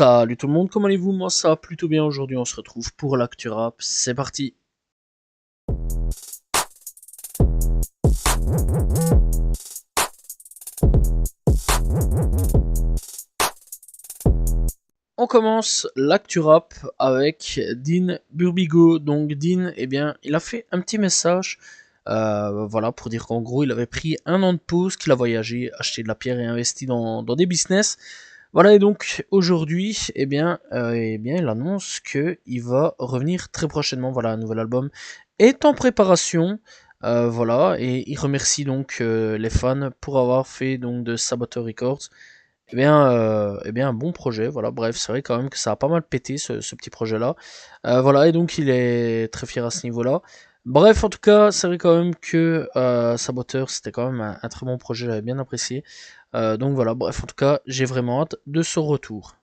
Salut tout le monde, comment allez-vous? Moi ça va plutôt bien aujourd'hui, on se retrouve pour l'actu rap, c'est parti. On commence l'actu rap avec Dean Burbigo. Donc Dean, eh bien, il a fait un petit message, voilà, pour dire qu'en gros il avait pris un an de pause, qu'il a voyagé, acheté de la pierre et investi dans des business. Voilà, et donc aujourd'hui, eh bien, il annonce que il va revenir très prochainement. Voilà, un nouvel album est en préparation. Voilà, et il remercie donc les fans pour avoir fait donc de Saboteur Records. Eh bien, un bon projet. Voilà, bref, c'est vrai quand même que ça a pas mal pété ce petit projet-là. Voilà, et donc il est très fier à ce niveau-là. Bref, en tout cas, c'est vrai quand même que Saboteur, c'était quand même un très bon projet, j'avais bien apprécié. Donc voilà, bref, en tout cas, j'ai vraiment hâte de son retour.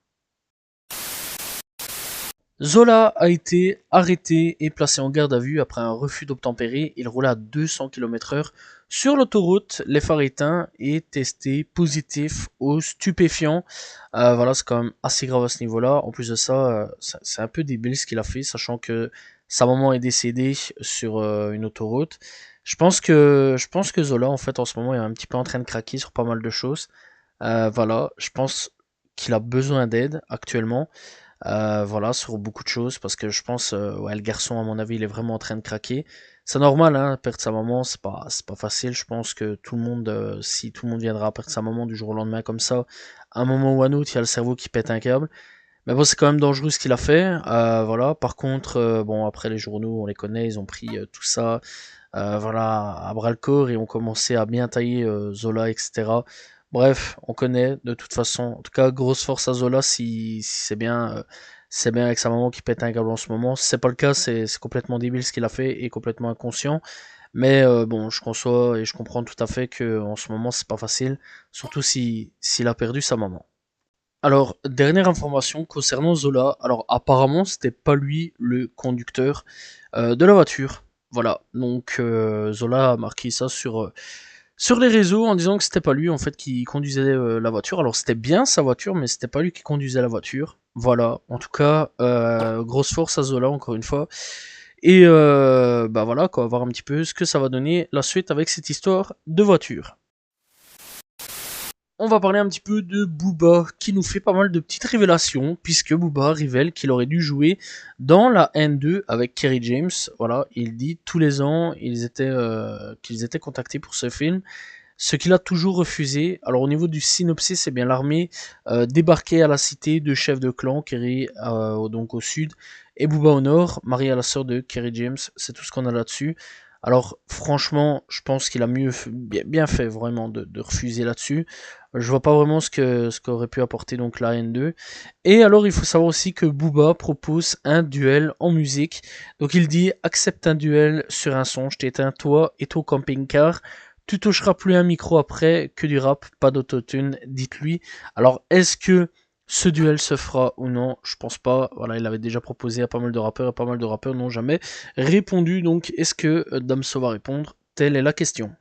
Zola a été arrêté et placé en garde à vue après un refus d'obtempérer. Il roulait à 200 km/h sur l'autoroute, les phares éteints et testé positif aux stupéfiants. Voilà, c'est quand même assez grave à ce niveau-là. En plus de ça, c'est un peu débile ce qu'il a fait, sachant que sa maman est décédée sur une autoroute. Je pense que Zola, en fait, en ce moment, est un petit peu en train de craquer sur pas mal de choses. Voilà, je pense qu'il a besoin d'aide actuellement. Voilà, sur beaucoup de choses, parce que je pense, ouais, le garçon, à mon avis, il est vraiment en train de craquer. C'est normal, hein, perdre sa maman, c'est pas facile. Je pense que tout le monde, si tout le monde viendra à perdre sa maman du jour au lendemain comme ça, à un moment ou à un autre, il y a le cerveau qui pète un câble. Mais bon, c'est quand même dangereux ce qu'il a fait. Voilà. Par contre, bon, après les journaux, on les connaît, ils ont pris tout ça, voilà, à bras le corps et ont commencé à bien tailler Zola, etc. Bref, on connaît de toute façon. En tout cas, grosse force à Zola si c'est bien avec sa maman qui pète un câble en ce moment. Si c'est pas le cas, c'est complètement débile ce qu'il a fait et complètement inconscient. Mais bon, je conçois et je comprends tout à fait que en ce moment c'est pas facile, surtout si s'il a perdu sa maman. Alors, dernière information concernant Zola. Alors, apparemment, c'était pas lui le conducteur de la voiture. Voilà. Donc, Zola a marqué ça sur les réseaux en disant que c'était pas lui en fait qui conduisait la voiture. Alors, c'était bien sa voiture, mais c'était pas lui qui conduisait la voiture. Voilà. En tout cas, grosse force à Zola encore une fois. Et bah voilà, quoi, voir un petit peu ce que ça va donner la suite avec cette histoire de voiture. On va parler un petit peu de Booba qui nous fait pas mal de petites révélations puisque Booba révèle qu'il aurait dû jouer dans la N2 avec Kerry James. Voilà, il dit tous les ans qu'ils étaient contactés pour ce film, ce qu'il a toujours refusé. Alors au niveau du synopsis, c'est bien l'armée débarquait à la cité de chef de clan Kerry donc au sud et Booba au nord, marié à la sœur de Kerry James. C'est tout ce qu'on a là-dessus. Alors franchement, je pense qu'il a bien fait vraiment de refuser là-dessus. Je vois pas vraiment ce qu'aurait pu apporter donc la N2. Et alors il faut savoir aussi que Booba propose un duel en musique. Donc il dit accepte un duel sur un son, je t'éteins toi et ton camping-car. Tu toucheras plus un micro après, que du rap, pas d'autotune, dites-lui. Alors est-ce que ce duel se fera ou non? Je pense pas. Voilà, il avait déjà proposé à pas mal de rappeurs et pas mal de rappeurs n'ont jamais répondu. Donc est-ce que Damso va répondre? Telle est la question.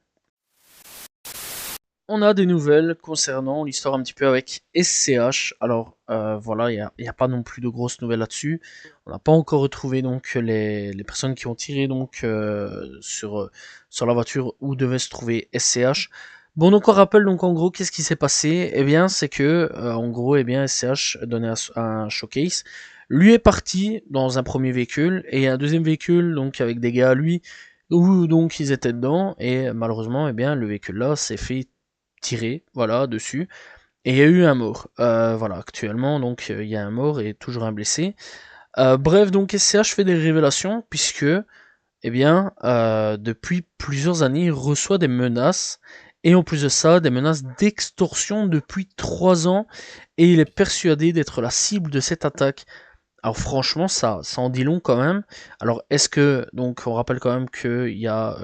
On a des nouvelles concernant l'histoire un petit peu avec SCH. Alors voilà, il y a pas non plus de grosses nouvelles là-dessus. On n'a pas encore retrouvé donc les personnes qui ont tiré donc sur la voiture où devait se trouver SCH. Bon, donc on rappelle donc en gros qu'est-ce qui s'est passé. Eh bien, c'est que en gros, eh bien SCH donnait un showcase. Lui est parti dans un premier véhicule et un deuxième véhicule donc avec des gars à lui où donc ils étaient dedans et malheureusement, eh bien le véhicule là s'est fait tiré, voilà, dessus. Et il y a eu un mort. Voilà, actuellement, donc il y a un mort et toujours un blessé. Bref, donc SCH fait des révélations puisque, eh bien, depuis plusieurs années, il reçoit des menaces. Et en plus de ça, des menaces d'extorsion depuis 3 ans. Et il est persuadé d'être la cible de cette attaque. Alors franchement, ça en dit long quand même. Alors est-ce que, donc on rappelle quand même qu'il y a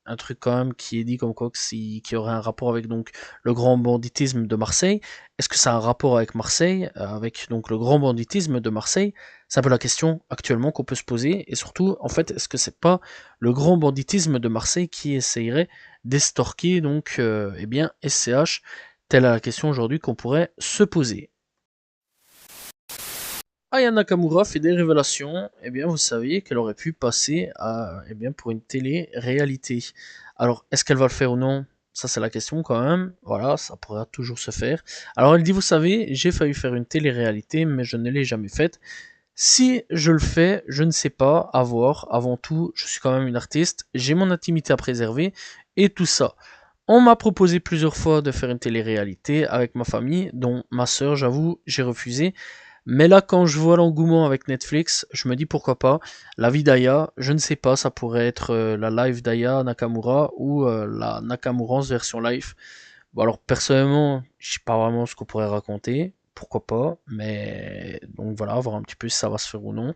un truc quand même qui est dit comme quoi qu'il y aurait un rapport avec donc le grand banditisme de Marseille. Est-ce que ça a un rapport avec Marseille, avec donc le grand banditisme de Marseille? C'est un peu la question actuellement qu'on peut se poser. Et surtout, en fait, est-ce que c'est pas le grand banditisme de Marseille qui essayerait d'estorquer donc eh bien SCH? Telle est la question aujourd'hui qu'on pourrait se poser. Aya Nakamura fait des révélations, eh bien vous saviez qu'elle aurait pu passer eh bien, pour une télé-réalité. Alors, est-ce qu'elle va le faire ou non? Ça c'est la question quand même, voilà, ça pourra toujours se faire. Alors elle dit, vous savez, j'ai failli faire une télé-réalité, mais je ne l'ai jamais faite. Si je le fais, je ne sais pas, à voir. Avant tout, je suis quand même une artiste, j'ai mon intimité à préserver, et tout ça. On m'a proposé plusieurs fois de faire une télé-réalité avec ma famille, dont ma sœur, j'avoue, j'ai refusé. Mais là, quand je vois l'engouement avec Netflix, je me dis pourquoi pas. La vie d'Aya, je ne sais pas, ça pourrait être la live d'Aya Nakamura ou la Nakamurance version live. Bon, alors personnellement, je sais pas vraiment ce qu'on pourrait raconter, pourquoi pas, mais donc voilà, voir un petit peu si ça va se faire ou non.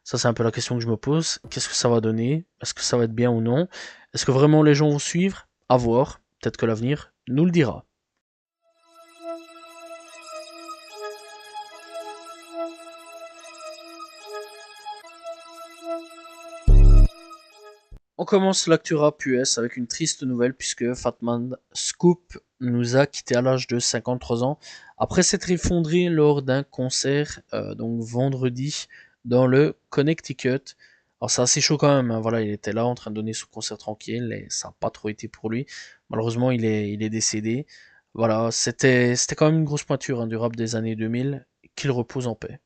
Ça, c'est un peu la question que je me pose. Qu'est-ce que ça va donner? Est-ce que ça va être bien ou non? Est-ce que vraiment les gens vont suivre? À voir. Peut-être que l'avenir nous le dira. On commence l'actu rap US avec une triste nouvelle puisque Fatman Scoop nous a quitté à l'âge de 53 ans après s'être effondré lors d'un concert donc vendredi dans le Connecticut. Alors c'est assez chaud quand même, hein. Voilà, il était là en train de donner son concert tranquille et ça n'a pas trop été pour lui. Malheureusement, il est décédé. Voilà, c'était quand même une grosse pointure, hein, du rap des années 2000. Qu'il repose en paix.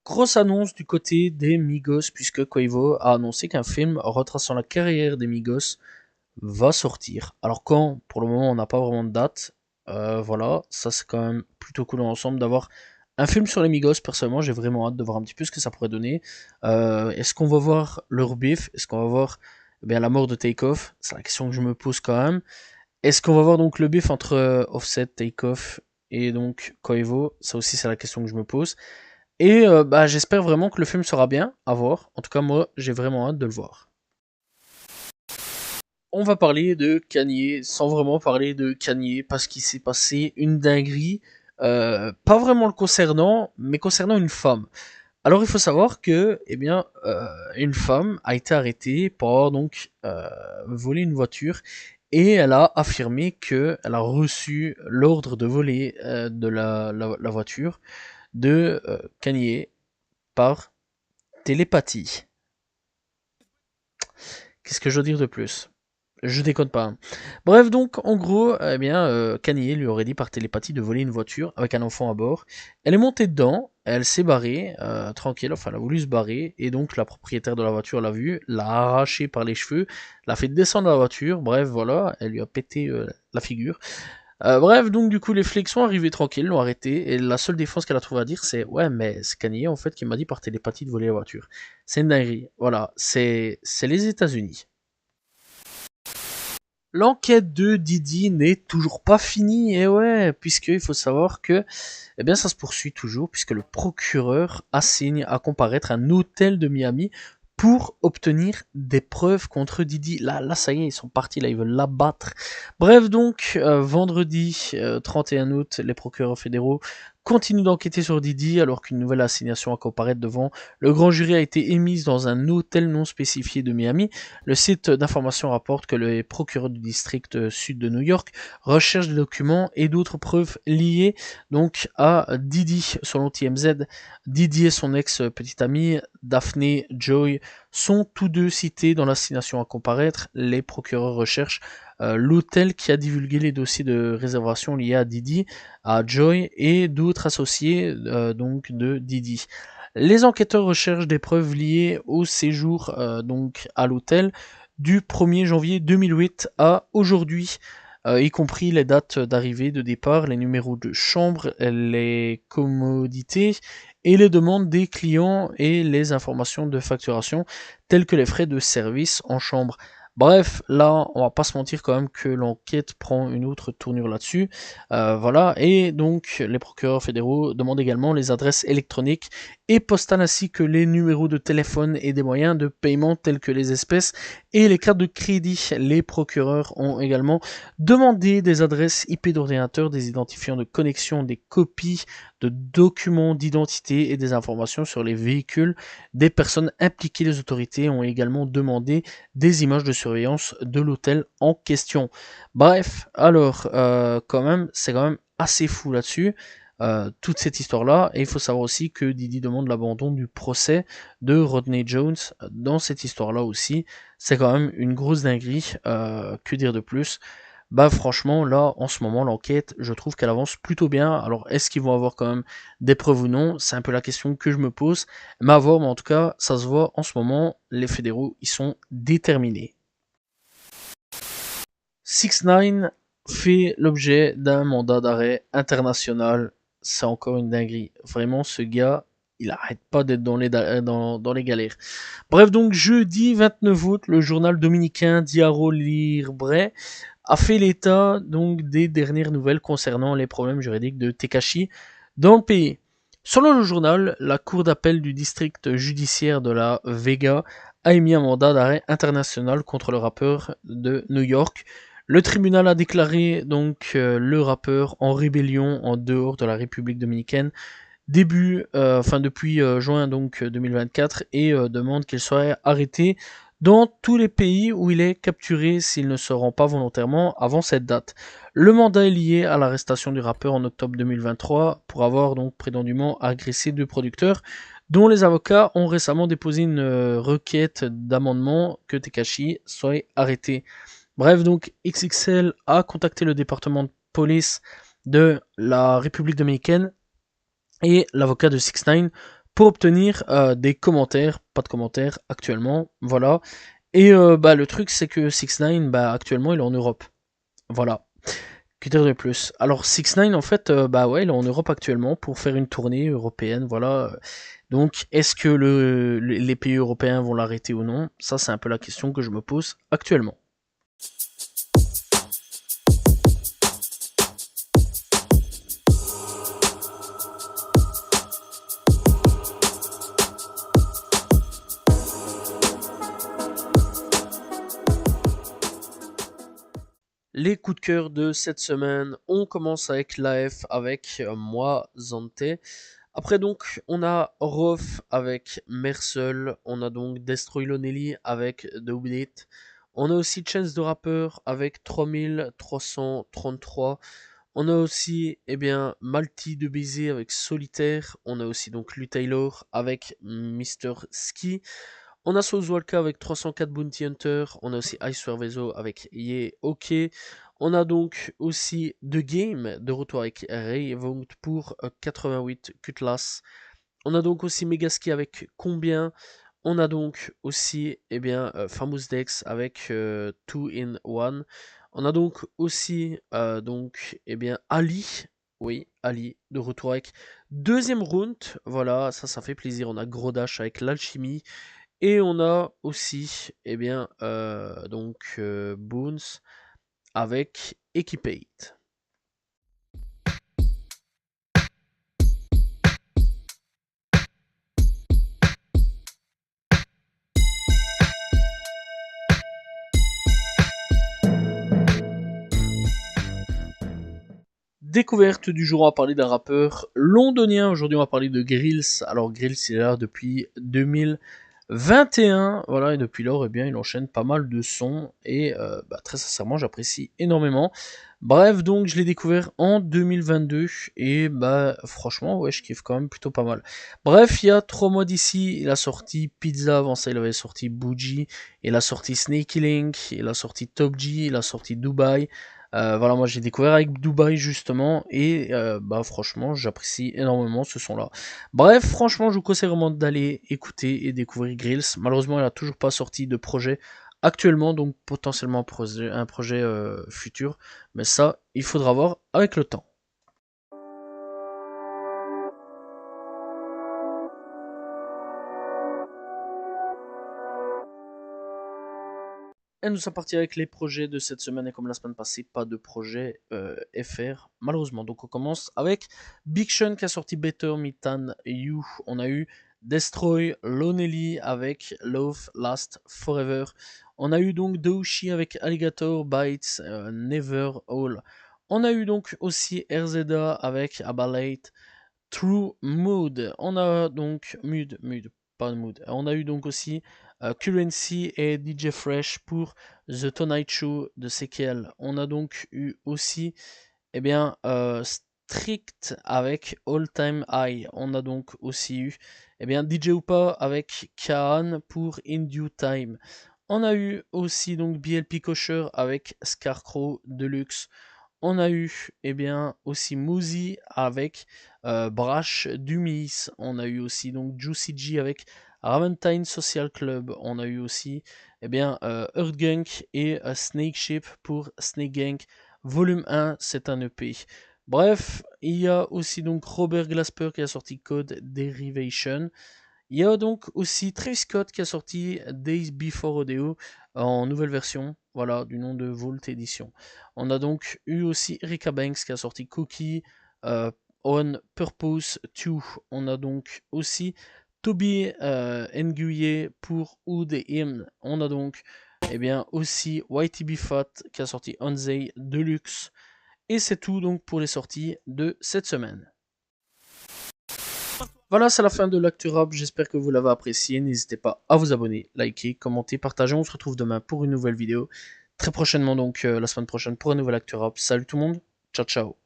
Grosse annonce du côté des Migos puisque Quavo a annoncé qu'un film retraçant la carrière des Migos va sortir. Alors quand, pour le moment, on n'a pas vraiment de date. Voilà, ça c'est quand même plutôt cool dans l'ensemble d'avoir un film sur les Migos. Personnellement, j'ai vraiment hâte de voir un petit peu ce que ça pourrait donner. Est-ce qu'on va voir leur beef? Est-ce qu'on va voir la mort de Takeoff? C'est la question que je me pose quand même. Est-ce qu'on va voir donc le beef entre Offset, Takeoff et donc Quavo? Ça aussi c'est la question que je me pose. Et j'espère vraiment que le film sera bien, à voir. En tout cas, moi, j'ai vraiment hâte de le voir. On va parler de Kanye, sans vraiment parler de Kanye, parce qu'il s'est passé une dinguerie, pas vraiment le concernant, mais concernant une femme. Alors, il faut savoir que, une femme a été arrêtée pour avoir donc volé une voiture, et elle a affirmé que elle a reçu l'ordre de voler de la voiture de Kanye par télépathie. Qu'est-ce que je veux dire de plus? Je déconne pas, hein. Bref, donc, en gros, Kanye lui aurait dit par télépathie de voler une voiture avec un enfant à bord. Elle est montée dedans, elle s'est barrée, tranquille, enfin, elle a voulu se barrer, et donc la propriétaire de la voiture l'a vue, l'a arrachée par les cheveux, l'a fait descendre de la voiture, bref, voilà, elle lui a pété la figure. Bref, donc du coup, les flics sont arrivés tranquilles, l'ont arrêté, et la seule défense qu'elle a trouvé à dire, c'est ouais, mais c'est Kanye en fait qui m'a dit par télépathie de voler la voiture. C'est une dinguerie. Voilà, c'est les États-Unis. L'enquête de Didi n'est toujours pas finie, et ouais, puisqu'il faut savoir que, ça se poursuit toujours, puisque le procureur assigne à comparaître un hôtel de Miami pour obtenir des preuves contre Didi. Là, ça y est, ils sont partis, là, ils veulent l'abattre. Bref, donc, vendredi 31 août, les procureurs fédéraux continuent d'enquêter sur Didi alors qu'une nouvelle assignation à comparaître devant le grand jury a été émise dans un hôtel non spécifié de Miami. Le site d'information rapporte que les procureurs du district sud de New York recherchent des documents et d'autres preuves liées donc à Didi. Selon TMZ, Didi et son ex-petite amie Daphne Joy sont tous deux cités dans l'assignation à comparaître. Les procureurs recherchent l'hôtel qui a divulgué les dossiers de réservation liés à Didi, à Joy et d'autres associés donc de Didi. Les enquêteurs recherchent des preuves liées au séjour donc à l'hôtel du 1er janvier 2008 à aujourd'hui, y compris les dates d'arrivée, de départ, les numéros de chambre, les commodités et les demandes des clients et les informations de facturation telles que les frais de service en chambre. Bref, là, on va pas se mentir quand même que l'enquête prend une autre tournure là-dessus. Voilà, et donc les procureurs fédéraux demandent également les adresses électroniques et postales ainsi que les numéros de téléphone et des moyens de paiement tels que les espèces et les cartes de crédit. Les procureurs ont également demandé des adresses IP d'ordinateur, des identifiants de connexion, des copies de documents d'identité et des informations sur les véhicules des personnes impliquées. Les autorités ont également demandé des images de surveillance de l'hôtel en question. Bref, alors, c'est quand même assez fou là-dessus. toute cette histoire-là. Et il faut savoir aussi que Diddy demande l'abandon du procès de Rodney Jones dans cette histoire-là aussi. C'est quand même une grosse dinguerie. Que dire de plus? Bah franchement, là, en ce moment, l'enquête, je trouve qu'elle avance plutôt bien. Alors, est-ce qu'ils vont avoir quand même des preuves ou non? C'est un peu la question que je me pose. Mais à voir, mais en tout cas, ça se voit en ce moment, les fédéraux, ils sont déterminés. 6ix9ine fait l'objet d'un mandat d'arrêt international. C'est encore une dinguerie. Vraiment, ce gars, il arrête pas d'être dans les galères. Bref, donc jeudi 29 août, le journal dominicain Diario Libre a fait l'état donc des dernières nouvelles concernant les problèmes juridiques de Tekashi dans le pays. Selon le journal, la cour d'appel du district judiciaire de la Vega a émis un mandat d'arrêt international contre le rappeur de New York. Le tribunal a déclaré donc le rappeur en rébellion en dehors de la République dominicaine depuis juin donc 2024 et demande qu'il soit arrêté dans tous les pays où il est capturé s'il ne se rend pas volontairement avant cette date. Le mandat est lié à l'arrestation du rappeur en octobre 2023 pour avoir donc prétendument agressé deux producteurs dont les avocats ont récemment déposé une requête d'amendement que Tekashi soit arrêté. Bref, donc XXL a contacté le département de police de la République dominicaine et l'avocat de 6ix9ine pour obtenir des commentaires, pas de commentaires actuellement, voilà. Et le truc c'est que 6ix9ine actuellement il est en Europe, voilà. Que dire de plus? Alors 6ix9ine en fait ouais il est en Europe actuellement pour faire une tournée européenne, voilà. Donc est-ce que les pays européens vont l'arrêter ou non? Ça c'est un peu la question que je me pose actuellement. Les coups de cœur de cette semaine, on commence avec l'AF avec moi, Zante. Après donc, on a Roth avec Mersel, on a donc Destroy Lonely avec The With It, on a aussi Chance de Rapper avec 3333, on a aussi Malty de Baiser avec Solitaire, on a aussi donc Lu Taylor avec Mr. Ski, on a Soulswalker avec 304 Bounty Hunter, on a aussi Icewear Vezo avec Yeah OK, on a donc aussi The Game de retour avec Ray Vogt pour 88 Cutlass, on a donc aussi Megaski avec Combien, on a donc aussi Famous Dex avec 2 in 1, on a donc aussi Ali, oui, Ali, de retour avec deuxième round, voilà, ça fait plaisir, on a Gros Dash avec l'alchimie, et on a aussi, Boons avec Equipate. Découverte du jour, on va parler d'un rappeur londonien. Aujourd'hui, on va parler de Grills. Alors, Grills, il est là depuis 2021. Voilà, et depuis lors, il enchaîne pas mal de sons. Et très sincèrement, j'apprécie énormément. Bref, donc, je l'ai découvert en 2022. Et franchement, ouais, je kiffe quand même plutôt pas mal. Bref, il y a 3 mois d'ici, il a sorti Pizza. Avant ça, il avait sorti Bougie. Il a sorti Snakey Link. Il a sorti Top G. Il a sorti Dubai. Voilà, moi j'ai découvert avec Dubaï justement et franchement j'apprécie énormément ce son-là. Bref, franchement je vous conseille vraiment d'aller écouter et découvrir Grills. Malheureusement il a toujours pas sorti de projet actuellement, donc potentiellement un projet futur, mais ça il faudra voir avec le temps. Et nous sommes partis avec les projets de cette semaine et comme la semaine passée, pas de projet FR malheureusement. Donc on commence avec Big Sean qui a sorti Better Me Than You. On a eu Destroy Lonely avec Love Last Forever. On a eu donc Douchi avec Alligator Bites Never All. On a eu donc aussi RZA avec Abalate True Mood. On a donc pas Mood. On a eu donc aussi Currency et DJ Fresh pour The Tonight Show de CKL. On a donc eu aussi Strict avec All Time High. On a donc aussi eu DJ Upa avec Kaan pour In Due Time. On a eu aussi donc BLP Kosher avec Scarecrow Deluxe. On a eu aussi Muzi avec Brash Dumis. On a eu aussi donc Juicy G avec Raventine Social Club. On a eu aussi Earth Gang et Snake Ship pour Snake Gang Volume 1, c'est un EP. Bref, il y a aussi donc Robert Glasper qui a sorti Code Derivation. Il y a donc aussi Travis Scott qui a sorti Days Before Rodeo en nouvelle version, voilà, du nom de Vault Edition. On a donc eu aussi Erika Banks qui a sorti Cookie On Purpose 2. On a donc aussi Toby Nguye pour Oud et Hymn. On a donc aussi YTB Fat qui a sorti Onzei Deluxe. Et c'est tout donc pour les sorties de cette semaine. Voilà, c'est la fin de l'actu rap. J'espère que vous l'avez apprécié. N'hésitez pas à vous abonner, liker, commenter, partager. On se retrouve demain pour une nouvelle vidéo. Très prochainement, donc la semaine prochaine, pour un nouvel actu rap. Salut tout le monde. Ciao, ciao.